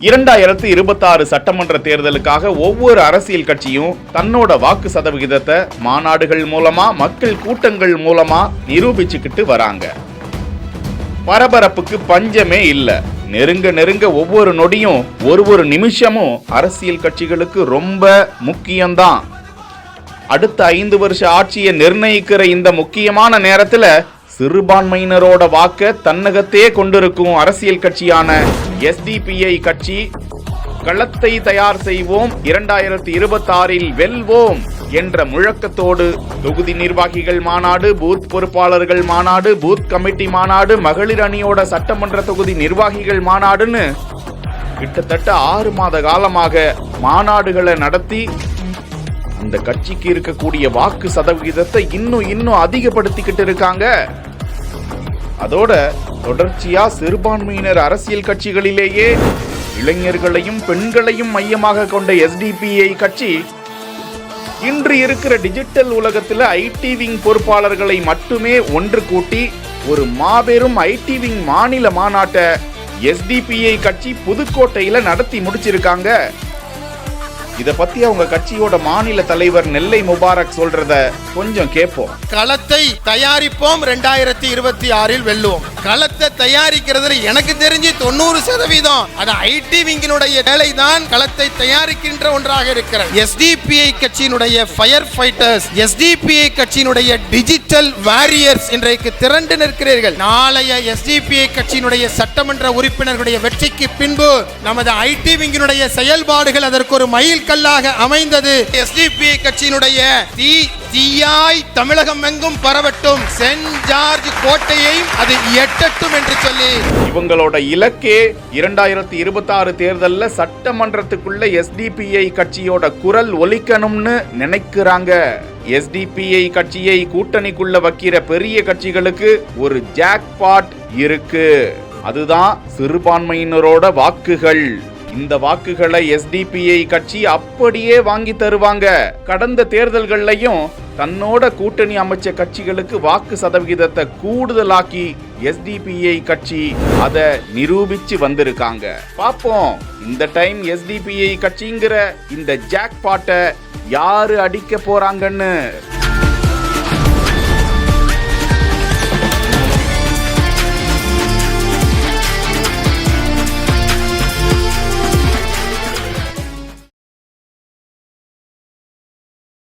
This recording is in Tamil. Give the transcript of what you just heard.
2026 சட்டமன்ற தேர்தலுக்காக ஒவ்வொரு அரசியல் கட்சியும் தன்னோட வாக்கு சதவிகிதத்தை மாநாடுகள் மூலமா, மக்கள் கூட்டங்கள் மூலமா நிரூபிச்சுக்கிட்டு வராங்க. பரபரப்புக்கு பஞ்சமே இல்ல. நெருங்க ஒவ்வொரு நொடியும் ஒரு நிமிஷமும் அரசியல் கட்சிகளுக்கு ரொம்ப முக்கியம்தான். அடுத்த 5 வருஷ ஆட்சியை நிர்ணயிக்கிற இந்த முக்கியமான நேரத்துல சிறுபான்மையினரோட வாக்க தன்னகத்தே கொண்டிருக்கும் அரசியல் கட்சியான SDPI கட்சி களத்தை தயார் செய்வோம், 2026 வெல்வோம் என்ற முழக்கத்தோடு தொகுதி நிர்வாகிகள் மாநாடு, பூத் பொறுப்பாளர்கள் மாநாடு, பூத் கமிட்டி மாநாடு, மகளிர் அணியோட சட்டமன்ற தொகுதி நிர்வாகிகள் மாநாடுன்னு கிட்டத்தட்ட 6 மாத காலமாக மாநாடுகளை நடத்தி அந்த கட்சிக்கு இருக்கக்கூடிய வாக்கு சதவிகிதத்தை இன்னும் அதிகப்படுத்திக்கிட்டு இருக்காங்க. அதோட தொடர்ச்சியா சிறுபான்மையினர் அரசியல் கட்சிகளிலேயே இளைஞர்களையும் பெண்களையும் மையமாக கொண்ட SDPI கட்சி இன்று இருக்கிற டிஜிட்டல் உலகத்துல IT விங் பொறுப்பாளர்களை மட்டுமே ஒன்று கூட்டி ஒரு மாபெரும் IT விங் மாநில மாநாட்டை SDPI கட்சி புதுக்கோட்டையில நடத்தி முடிச்சிருக்காங்க. இத பத்தி அவங்க கட்சியோட மாநில தலைவர் நெல்லை முபாரக் சொல்றத கொஞ்சம் கேட்போம். களத்தை தயாரிப்போம், 2026 வெல்லுவோம். களத்தை தயாரிக்கிறதுல எனக்கு தெரிஞ்சு 90% அது IT விங்கினுடைய வேலை தான் களத்தை தயாரிக்கின்ற ஒன்றாக இருக்கிறது. SDPI கட்சியினுடைய ஃபயர் ஃபைட்டர்ஸ், SDPI கட்சியினுடைய டிஜிட்டல் வாரியர்ஸ் இன்றைக்கு திரண்டு நிற்கிறீர்கள். நாளைய SDPI கட்சியினுடைய சட்டமன்ற உறுப்பினர்களுடைய வெற்றிக்கு பின்பு நமது IT விங்கினுடைய செயல்பாடுகள் அதற்கு ஒரு மைல் கல்லாக அமைந்தது. SDPI கட்சியினுடைய தீயாய் தமிழகம் எங்கும் பரவட்டும், சென்ட் ஜார்ஜ் கோட்டையை அது எட்டட்டும் என்று சொல்லி இவங்களோட இலக்கே 2026 தேர்தல்ல சட்டமன்றத்துக்குள்ள SDPI கட்சியோட குரல் ஒலிக்கணும்னு நினைக்கிறாங்க. SDPI கட்சியை கூட்டணிக்குள்ள வைக்கிற பெரிய கட்சிகளுக்கு ஒரு ஜாக்பாட் இருக்கு. அதுதான் சிறுபான்மையினரோட வாக்குகள். இந்த வாக்குகளை SDPI கட்சி அப்படியே வாங்கி தருவாங்க. கடந்த தேர்தல்கள்லையும் தன்னோட கூட்டணி அமைச்ச கட்சிகளுக்கு வாக்கு சதவிகிதத்தை கூடுதலாக்கி SDPI கட்சி அதை நிரூபிச்சு வந்திருக்காங்க. பாப்போம் இந்த டைம் SDPI கட்சிங்கிற இந்த ஜாக்பாட்டை யாரு அடிக்க போறாங்கன்னு.